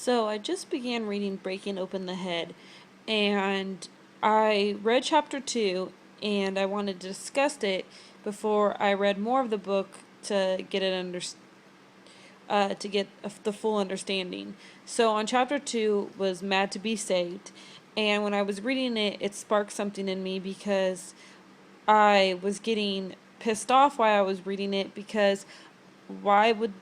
So I just began reading Breaking Open the Head, and I read chapter 2, and I wanted to discuss it before I read more of the book to get the full understanding. So on chapter 2 was Mad to Be Saved, and when I was reading it, it sparked something in me because I was getting pissed off while I was reading it because why would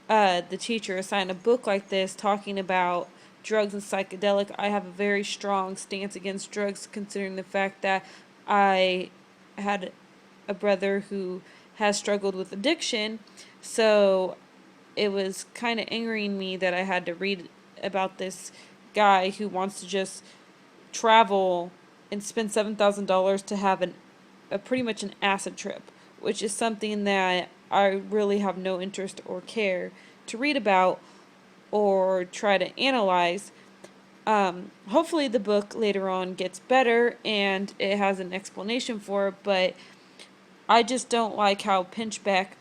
the teacher assigned a book like this talking about drugs and psychedelic. I have a very strong stance against drugs, considering the fact that I had a brother who has struggled with addiction. So it was kind of angering me that I had to read about this guy who wants to just travel and spend $7,000 to have a pretty much an acid trip, which is something that I really have no interest or care to read about or try to analyze. Hopefully, the book later on gets better and it has an explanation for it, but I just don't like how Pinchbeck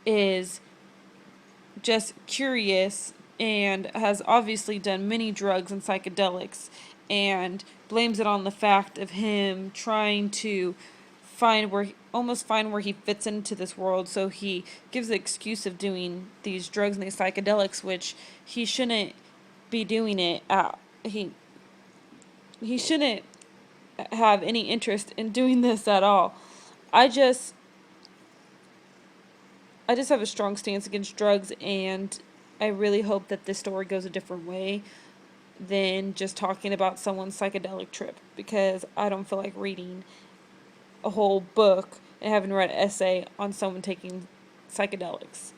is just curious and has obviously done many drugs and psychedelics and blames it on the fact of him trying to almost find where he fits into this world, so he gives the excuse of doing these drugs and these psychedelics, which he shouldn't be doing it he shouldn't have any interest in doing this at all. I just i just have a strong stance against drugs, and I really hope that this story goes a different way than just talking about someone's psychedelic trip, because I don't feel like reading a whole book and having read an essay on someone taking psychedelics.